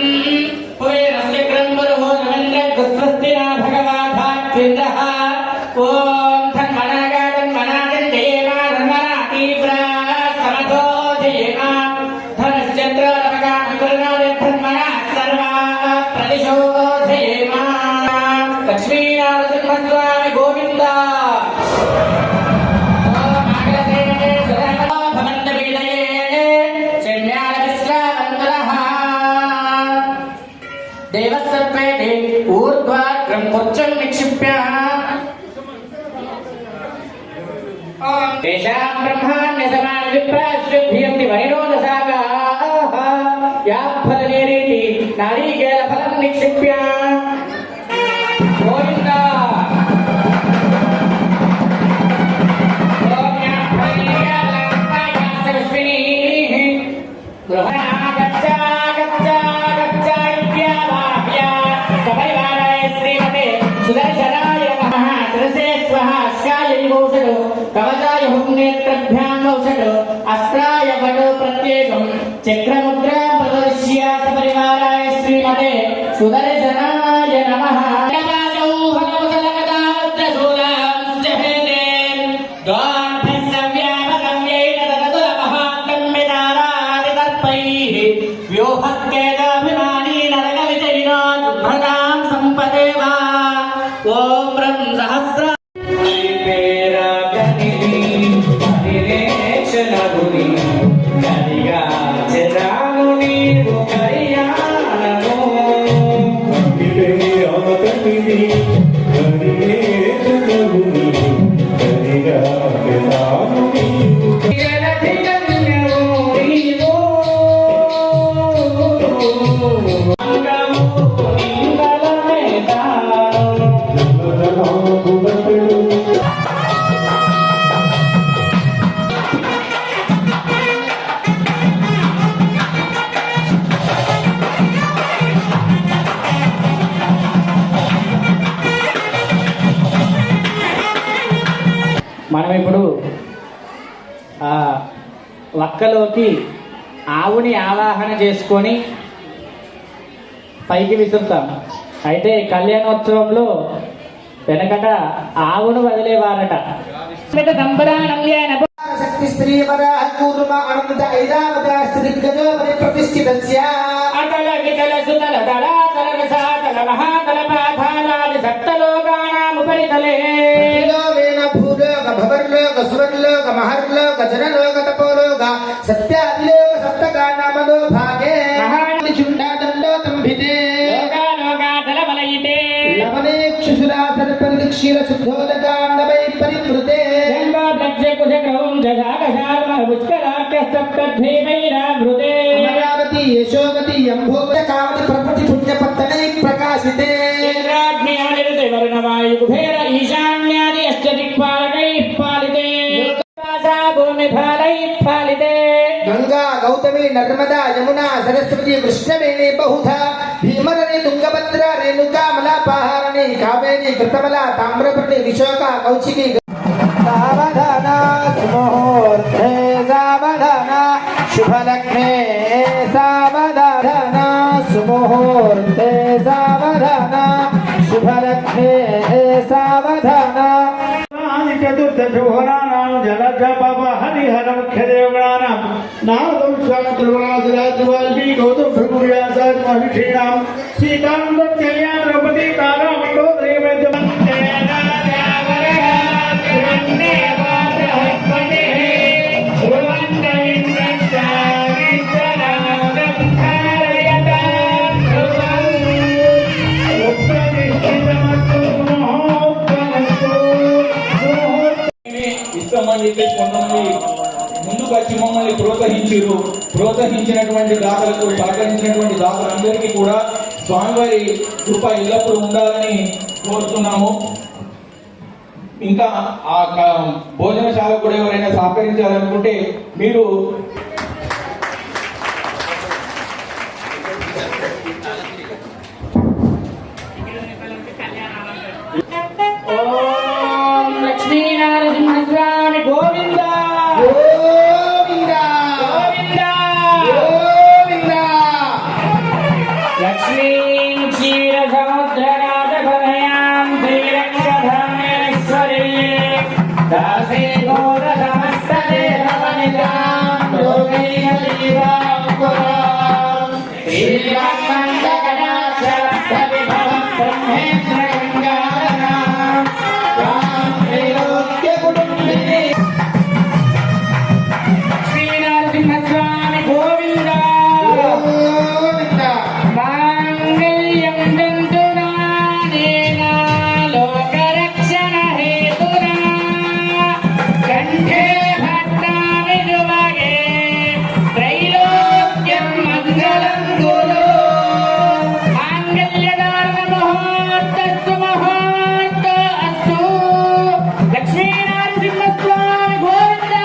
పురేరస్య గ్రంథురుహో రవీంద్ర స్వస్తినా భగవాధాత్విందః. ఓం ధన్మనాగా ధన్మనాజంజయేమా ధన్మనా తీవ్రా సమతో జయేమా ధనశ్చంద్రోరమగా విపురణాది ధన్మనా సర్వా ప్రదిశో జయేమా. లక్ష్మీనారసింహస్వామి గోవింద. దేవసర్పేటి ఊర్ధ్వాగ్రం పుచ్చం నిక్షిప్య తేషాం బ్రహ్మాణ్య సమాన విప్రాశ్రుభ్యంతి వైరోదసాగాః యాఫలనేరీతి నారీకేల ఫలం నిక్షిప్య. గోవింద. సుదర్శనాయ నమః. శిరసే స్వః అస్యాయైవౌషధో కవచాయ హుంనేత్రభ్యాం ఔషధో అస్త్రాయ వడో ప్రత్యేకం చక్రముద్రాం ప్రదర్శ్య సపరివారాయ శ్రీమతే సుదర్శనాయ నమః. వ్యూహత్యేజాభిమానీ నరక విజయినో దుర్భగాం సంపదేవా. ఓం బ్రం సహస్ర మనం ఇప్పుడు వక్కలోకి ఆవుని ఆవాహన చేసుకొని పైకి విసురుతాం. అయితే కళ్యాణోత్సవంలో వెనకట ఆవును వదిలేవారట. శక్తి స్త్రీ ప్రతిష్ఠిత అతల వితల సుతల దళాతల రసాతల మహాతల పాధాలాది సప్తలోకానాముపరితలే భూలోక భవర్లోక సువర్లోక మహర్లోక జనలోక తపోలోక సత్యాదిలోక సప్తకానామలో భాగే మహానిచుండాదండో తంభితే లోకాలోకాతల వలయితే లవనేక్షుసురాధర పరిక్షీర శుద్ధోదకాండవై పరివృతే జంబా బ్లక్ష్య కుశగ్రహం జగాగశార్మ పుష్కరాఖ్య సప్తధ్వైరావృతే అమరావతి యశోవతి అంభోవతి కావతి ప్రపతి పుణ్యపత్తనై ప్రకాశితే ఇంద్రాగ్నియానిరుతే వరుణవాయు కుబేర ఈశాన్యాది అష్టదిక్పాలకైః పాలితే భూమి ఫలైః పాలితే. గంగా గౌతమి నర్మదా యమునా సరస్వతి కృష్ణవేణి బహుధా భీమరని తుంగభద్ర రేణుకా మలాపహారణి కావేరి కృతమల తామ్రపర్ణి విశోక కౌశికి. సావధాన సుముహూర్తే సావధాన శుభలగ్నే సావధాన సుముహూర్తే సావధాన శుభలగ్నే సావధాన. చతుర్దశోహరాణం జలజప హరిహర ముఖ్యదేవగణానాం నారదం స్వామి గౌతమ భృగు వ్యాసాది మహర్షీణాం సీతానంద కళ్యాణ ద్రౌపది తారా మండోదరి అని చెప్పేసి కొంతమంది ముందుకు వచ్చి మమ్మల్ని ప్రోత్సహించినటువంటి దాతలకు సహకరించినటువంటి దాతలందరికీ కూడా స్వామివారి కృప ఎల్లప్పుడూ ఉండాలని కోరుతున్నాము. ఇంకా ఆ భోజనశాల కూడా ఎవరైనా సహకరించాలనుకుంటే మీరు లక్ష్మీనారసింహస్వామి గోవింద లక్ష్మీం క్షీర సముద్రనాథగమయాం శ్రీరంగధామేశ్వరీ దాసే గోర సమస్త దేవవనితాం లోకైకలీలాం పురాం శ్రీరామందకటాక్షరస్త విభవం బ్రహ్మేంద్ర గంగాధరాం తాం త్రైలోక్య కుటుంబిని శ్రీనరసింహస్వామి గోవింద మాంగళ్యం దంతునానేన లోకరక్షణ హేతునా కంఠే భద్రామి శుభగే త్రైలోక్యం మంగళం గురు మాంగళ్యదాన ముహూర్తస్సు ముహూర్త అస్తు లక్ష్మీనరసింహస్వామి గోవింద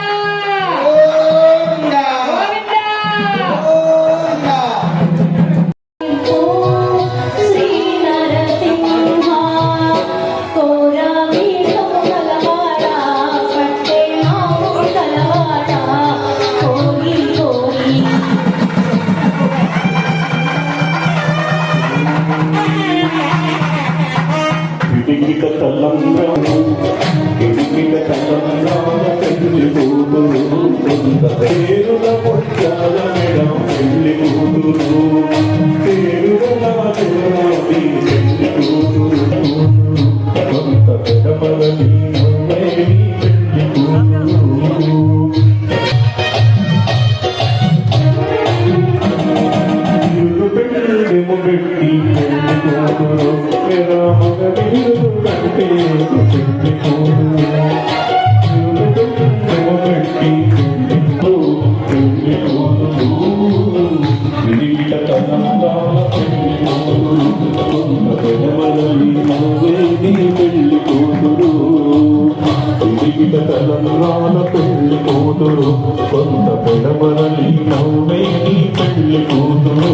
పెళ్లి కూతురు కొంత పెడమరలి నవ్వే నీ పెళ్లి కూతురు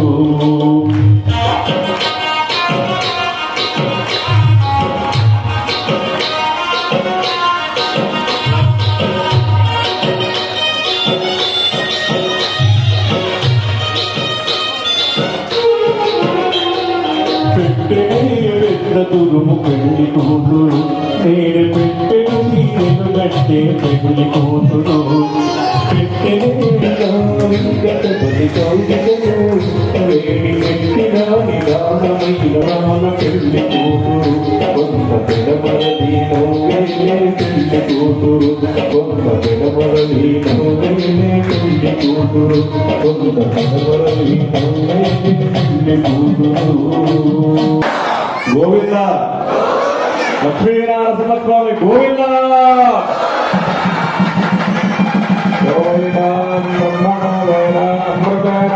తురుము పెళ్లి కూతురు నేను పెట్టెను నేను గట్టే పెళ్లి కూతురు పెట్టెను వేడి పెట్టిన నిదానమైన పెళ్లి కూతురు కొంత పెడమరలి నవ్వేనే పెళ్లి కూతురు కొంత పెడమరలి నవ్వేనే పెళ్లి కూతురు కొంత పెడమరలి నవ్వేనే పెళ్లి కూతురు. గోవింద లక్ష్మీనరసింహస్వామి గోవింద గోవింద బ్రహ్మణోదయ అమృతైన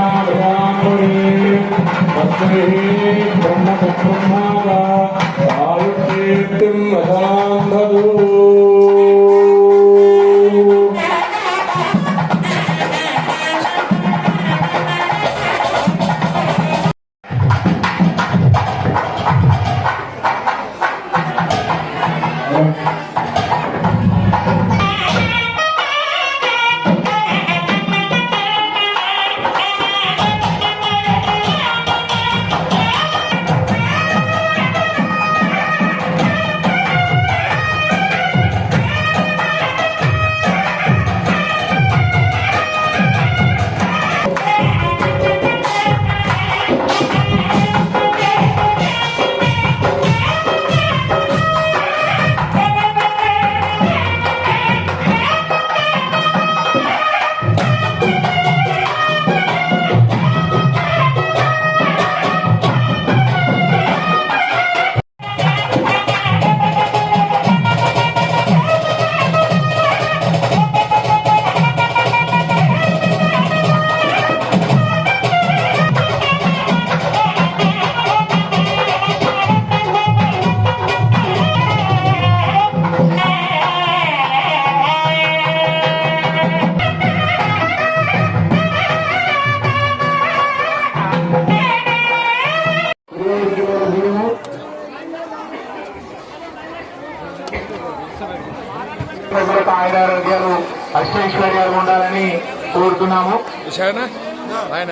బ్రహ్మపుత్రమాద ఆయుర్కీర్తిం వదాంధదు. ప్రజలకు ఆయురారోగ్యాలు అష్టైశ్వర్యాలు ఉండాలని కోరుతున్నాము. పైన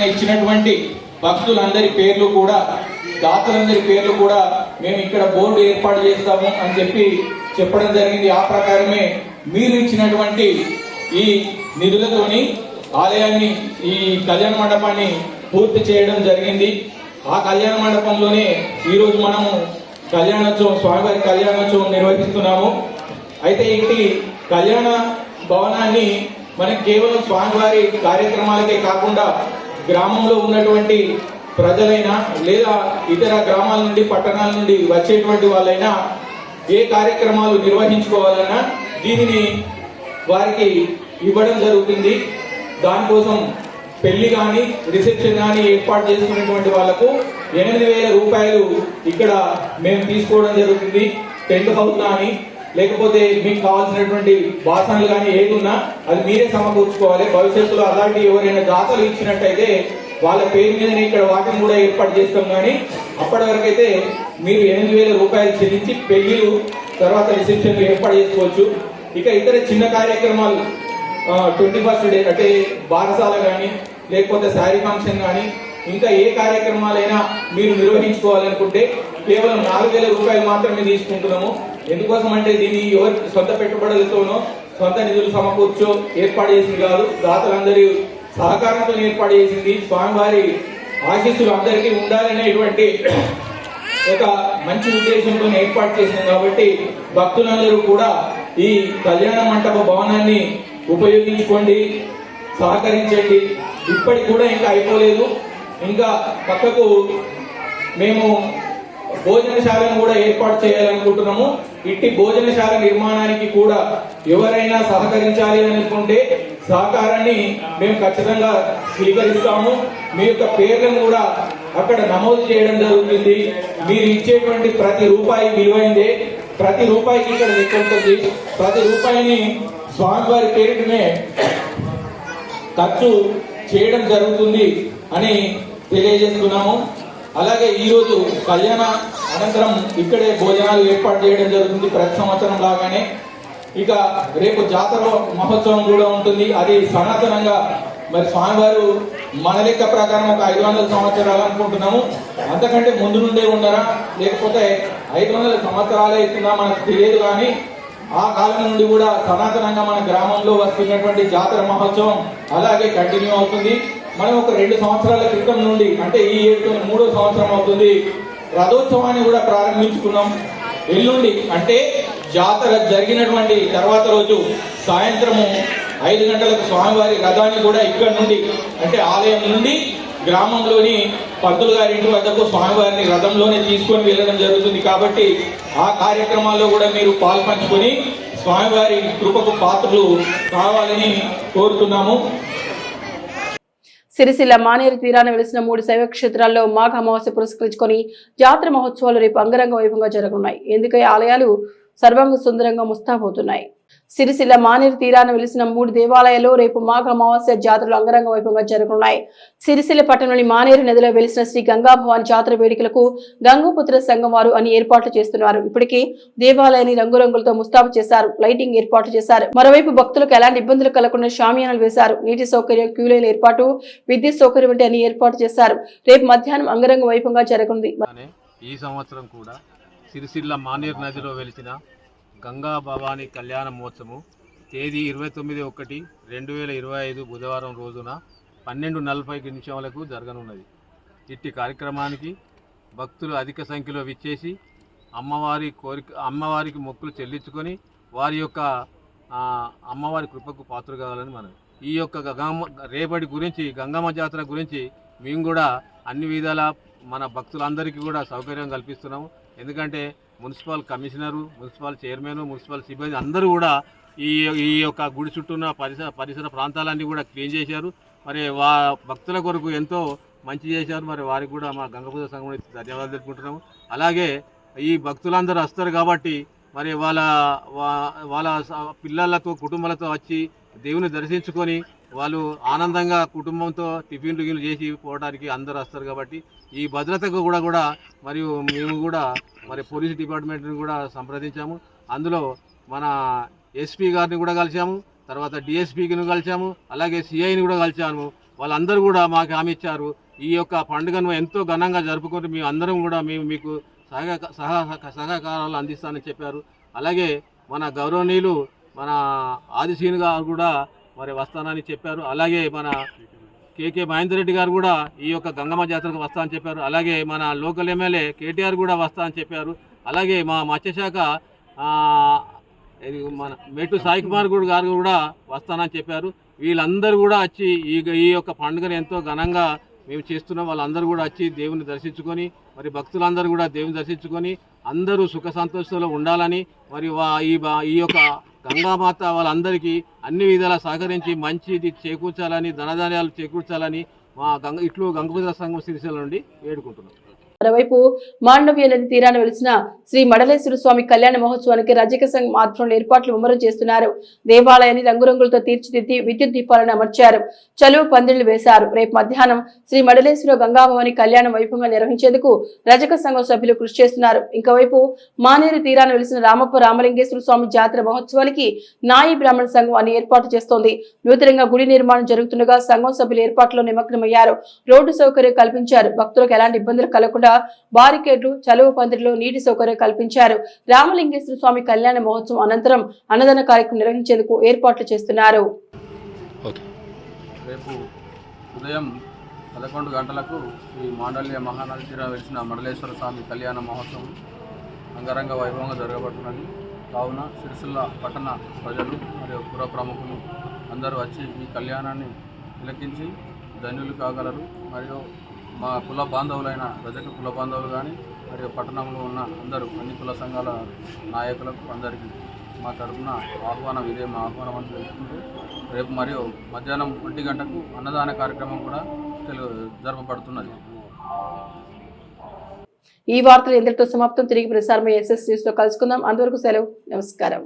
ఇచ్చినటువంటి భక్తులందరి పేర్లు కూడా, దాతలందరి పేర్లు కూడా మేము ఇక్కడ బోర్డు ఏర్పాటు చేస్తాము అని చెప్పడం జరిగింది. ఆ ప్రకారమే మీరు ఇచ్చినటువంటి ఈ నిధులతోని ఆలయాన్ని, ఈ కళ్యాణ మండపాన్ని పూర్తి చేయడం జరిగింది. ఆ కళ్యాణ మండపంలోనే ఈరోజు మనము కళ్యాణోత్సవం, స్వామివారి కళ్యాణోత్సవం నిర్వహిస్తున్నాము. అయితే ఇంటి కళ్యాణ భవనాన్ని మనం కేవలం స్వామివారి కార్యక్రమాలకే కాకుండా గ్రామంలో ఉన్నటువంటి ప్రజలైనా లేదా ఇతర గ్రామాల నుండి, పట్టణాల నుండి వచ్చేటువంటి వాళ్ళైనా ఏ కార్యక్రమాలు నిర్వహించుకోవాలన్నా దీనిని వారికి ఇవ్వడం జరుగుతుంది. దానికోసం పెళ్లి కానీ, రిసెప్షన్ కానీ ఏర్పాటు చేసుకునేటువంటి వాళ్లకు 8,000 రూపాయలు ఇక్కడ మేము తీసుకోవడం జరుగుతుంది. టెంట్ హౌస్ కానీ, లేకపోతే మీకు కావాల్సినటువంటి బాసనలు కానీ ఏది ఉన్నా అది మీరే సమకూర్చుకోవాలి. భవిష్యత్తులో అలాంటి ఎవరైనా దాతలు ఇచ్చినట్టయితే వాళ్ళ పేరు మీదనే ఇక్కడ వాటిని కూడా ఏర్పాటు చేస్తాం. కానీ అప్పటి వరకు అయితే మీరు 8,000 రూపాయలు చెల్లించి పెళ్లిలు, తర్వాత రిసెప్షన్లు ఏర్పాటు చేసుకోవచ్చు. ఇక ఇతర చిన్న కార్యక్రమాలు 21st డే అంటే బారసాల కానీ, లేకపోతే శారీ ఫంక్షన్ కానీ, ఇంకా ఏ కార్యక్రమాలైనా మీరు నిర్వహించుకోవాలనుకుంటే కేవలం 4,000 రూపాయలు మాత్రమే తీసుకుంటున్నాము. ఎందుకోసం అంటే దీన్ని ఎవరి సొంత పెట్టుబడులతోనో, సొంత నిధులు సమకూర్చో ఏర్పాటు చేసింది కాదు, దాతలందరి సహకారంతో ఏర్పాటు చేసింది. స్వామివారి ఆశీస్సులు అందరికీ ఉండాలనేటువంటి ఒక మంచి ఉద్దేశంతో ఏర్పాటు చేసింది. కాబట్టి భక్తులందరూ కూడా ఈ కళ్యాణ మంటప భవనాన్ని ఉపయోగించుకోండి, సహకరించండి. ఇప్పటికి కూడా ఇంకా అయిపోలేదు. ఇంకా పక్కకు మేము భోజనశాలను కూడా ఏర్పాటు చేయాలనుకుంటున్నాము. ఇట్టి భోజనశాల నిర్మాణానికి కూడా ఎవరైనా సహకరించాలి అనుకుంటే సహకారాన్ని మేము ఖచ్చితంగా స్వీకరిస్తాము. మీ యొక్క పేర్లను కూడా అక్కడ నమోదు చేయడం జరుగుతుంది. మీరు ఇచ్చేటువంటి ప్రతి రూపాయి విలువైందే. ప్రతి రూపాయికి ఇక్కడ లెక్క ఉంటుంది. ప్రతి రూపాయిని స్వామివారి పేరునే ఖర్చు చేయడం జరుగుతుంది అని తెలియజేస్తున్నాము. అలాగే ఈరోజు కళ్యాణ అనంతరం ఇక్కడే భోజనాలు ఏర్పాటు చేయడం జరుగుతుంది ప్రతి సంవత్సరం లాగానే. ఇక రేపు జాతర మహోత్సవం కూడా ఉంటుంది. అది సనాతనంగా మరి స్వామివారు మన లెక్క ప్రకారం ఒక 500 సంవత్సరాలు అనుకుంటున్నాము. అంతకంటే ముందు నుండే ఉన్నారా, లేకపోతే 500 సంవత్సరాలే అవుతుందా మనకు తెలియదు. కానీ ఆ కాలం నుండి కూడా సనాతనంగా మన గ్రామంలో వస్తున్నటువంటి జాతర మహోత్సవం అలాగే కంటిన్యూ అవుతుంది. మనం ఒక 2 సంవత్సరాల క్రితం నుండి, అంటే ఈ ఏడుతో 3వ సంవత్సరం అవుతుంది, రథోత్సవాన్ని కూడా ప్రారంభించుకున్నాం. ఎల్లుండి అంటే జాతర జరిగినటువంటి తర్వాత రోజు సాయంత్రము 5 గంటలకు స్వామివారి రథాన్ని కూడా ఇక్కడ నుండి, అంటే ఆలయం నుండి గ్రామంలోని పంతులు గారి ఇంటి వద్దకు స్వామివారిని రథంలోనే తీసుకొని వెళ్ళడం జరుగుతుంది. కాబట్టి ఆ కార్యక్రమాల్లో కూడా మీరు పాల్పంచుకొని స్వామివారి కృపకు పాత్రలు కావాలని కోరుతున్నాము. సిరిసిల్ల మానేరు తీరాన వెలిసిన 3 శైవ క్షేత్రాల్లో మాఘ అమావాస్య పురస్కరించుకొని జాతర మహోత్సవాలు రేపు అంగరంగ వైభవంగా జరగనున్నాయి. ఎందుకై ఆలయాలు సర్వంగ సుందరంగా ముస్తాబోతున్నాయి. సిరిసిల్ల మానేరు తీరాన వెలిసిన 3 దేవాలయాల్లో రేపు మాఘ అమావాస్య జాతరలు అంగరంగ వైభవంగా జరగనున్నాయి. సిరిసిల్ల పట్టణంలోని మానేరు నదిలో వెలిసిన శ్రీ గంగాభవాని జాతర వేడుకలకు గంగోపుత్ర సంఘం వారు అని ఏర్పాట్లు చేస్తున్నారు. ఇప్పటికే దేవాలయాన్ని రంగురంగులతో ముస్తాబు చేశారు, లైటింగ్ ఏర్పాట్లు చేశారు. మరోవైపు భక్తులకు ఎలాంటి ఇబ్బందులు కలగకుండా షామియానాలు వేశారు. నీటి సౌకర్యం, క్యూలైన్ ఏర్పాటు, విద్యుత్ సౌకర్యం వంటి అన్ని ఏర్పాటు చేశారు. రేపు మధ్యాహ్నం అంగరంగ వైభవంగా జరగనుంది. ఈ సంవత్సరం కూడా సిరిసిల్ల మానేరు నదిలో వెలిసిన గంగా భవాని కళ్యాణ మహోత్సవం తేదీ 29/1/2025 బుధవారం రోజున 12:40 జరగనున్నది. ఇట్టి కార్యక్రమానికి భక్తులు అధిక సంఖ్యలో విచ్చేసి అమ్మవారికి మొక్కులు చెల్లించుకొని వారి యొక్క అమ్మవారి కృపకు పాత్ర కావాలని మనం ఈ యొక్క రేపటి గురించి గంగమ్మ జాతర గురించి మేము కూడా అన్ని విధాల మన భక్తులందరికీ కూడా సౌకర్యం కల్పిస్తున్నాము. ఎందుకంటే municipal commissioner, municipal chairman, municipal సిబ్బంది అందరూ కూడా ఈ యొక్క గుడి చుట్టూ ఉన్న పరిసర ప్రాంతాలన్నీ కూడా క్లీన్ చేశారు. మరి భక్తుల కొరకు ఎంతో మంచి చేశారు. మరి వారికి కూడా మా గంగపూజ సంఘం ధన్యవాదాలు తెలుపుకుంటున్నాము. అలాగే ఈ భక్తులందరూ వస్తారు కాబట్టి మరి వాళ్ళ పిల్లలతో కుటుంబాలతో వచ్చి దేవుని దర్శించుకొని వాళ్ళు ఆనందంగా కుటుంబంతో టిఫిన్లు చేసి పోవడానికి అందరూ వస్తారు. కాబట్టి ఈ భద్రతకు కూడా మరియు మేము కూడా మరి పోలీస్ డిపార్ట్మెంట్ని కూడా సంప్రదించాము. అందులో మన ఎస్పీ గారిని కూడా కలిసాము, తర్వాత డిఎస్పీని కలిసాము, అలాగే సిఐని కూడా కలిసాము. వాళ్ళందరూ కూడా మాకు హామీ ఇచ్చారు. ఈ యొక్క పండుగను ఎంతో ఘనంగా జరుపుకొని మేము అందరం కూడా మీకు సహకారాలు అందిస్తానని చెప్పారు. అలాగే మన గౌరవనీయులు మన ఆదిశీని గారు కూడా మరి వస్తానని చెప్పారు. అలాగే మన కేకే మహేందర్ రెడ్డి గారు కూడా ఈ యొక్క గంగమ్మ జాతరకు వస్తానని చెప్పారు. అలాగే మన లోకల్ ఎమ్మెల్యే కేటీఆర్ కూడా వస్తానని చెప్పారు. అలాగే మా మత్స్యశాఖ మన మెట్టు సాయి కుమార్ గారు కూడా వస్తానని చెప్పారు. వీళ్ళందరూ కూడా వచ్చి ఈ యొక్క పండుగను ఎంతో ఘనంగా మేము చేస్తున్నాం. వాళ్ళందరూ కూడా వచ్చి దేవుని దర్శించుకొని మరి భక్తులందరూ కూడా దేవుని దర్శించుకొని అందరూ సుఖ సంతోషంలో ఉండాలని మరి ఈ యొక్క గంగామాత వాళ్ళందరికీ అన్ని విధాలా సహకరించి మంచిది చేకూర్చాలని, ధనధాన్యాలు చేకూర్చాలని మా గంగపూజ సంఘం సిరిసిల్ల నుండి వేడుకుంటున్నాం. మరోవైపు మాండవ్య నది తీరాన వెలిసిన శ్రీ మడలేశ్వర స్వామి కళ్యాణ మహోత్సవానికి రజక సంఘం ఆధ్వర్యంలో ఏర్పాట్లు ముమ్మరం చేస్తున్నారు. దేవాలయాన్ని రంగురంగులతో తీర్చిదిద్ది విద్యుత్ దీపాలను అమర్చారు. చలువ పందిళ్లు వేశారు. రేపు మధ్యాహ్నం శ్రీ మడలేశ్వర గంగాభవాని కళ్యాణం వైభవంగా నిర్వహించేందుకు రజక సంఘం సభ్యులు కృషి చేస్తున్నారు. ఇంకోవైపు మానేరు తీరాన వెలిసిన రామప్ప రామలింగేశ్వర స్వామి జాతర మహోత్సవానికి నాయి బ్రాహ్మణ సంఘం అన్ని ఏర్పాటు చేస్తోంది. నూతనంగా గుడి నిర్మాణం జరుగుతుండగా సంఘం సభ్యులు ఏర్పాట్లో నిమగ్నమయ్యారు. రోడ్డు సౌకర్యం కల్పించారు. భక్తులకు ఎలాంటి ఇబ్బందులు కలగకుండా బారికేడ్లు, చలువ పందిరిలో నీటి సౌకర్యం కల్పించారు. రామలింగేశ్వర స్వామి కళ్యాణ మహోత్సవం అనంతరం అన్నదాన కార్యక్రమం నిర్వహించేందుకు ఏర్పాట్లు చేస్తున్నారు. రేపు ఉదయం 11 గంటలకు ఈ మాండల్య మహానది తీరాన వెలిసిన మడలేశ్వర స్వామి కళ్యాణ మహోత్సవం అంగరంగ వైభవంగా జరగబడుతున్నది. కావున సిరిసిల్ల పట్టణ ప్రజలు మరియు పుర ప్రముఖులు అందరూ వచ్చి ఈ కళ్యాణాన్ని తిలకించి ధన్యులు కాగలరు. మరియు మా కుల బాంధవులైన రజక కుల బాంధవులు కానీ మరియు పట్టణంలో ఉన్న అందరూ అన్ని కుల సంఘాల నాయకులకు అందరికీ మా తరఫున ఆహ్వానం ఇదే మా ఆహ్వానం అని తెలుసుకుంటూ రేపు మరియు మధ్యాహ్నం 1 గంటకు అన్నదాన కార్యక్రమం కూడా జరపబడుతున్నది. ఈ వార్తలు ఇంతటితో సమాప్తం. తిరిగి ప్రసారమయ్యే SS న్యూస్ లో కలుసుకుందాం. అంతవరకు సెలవు. నమస్కారం.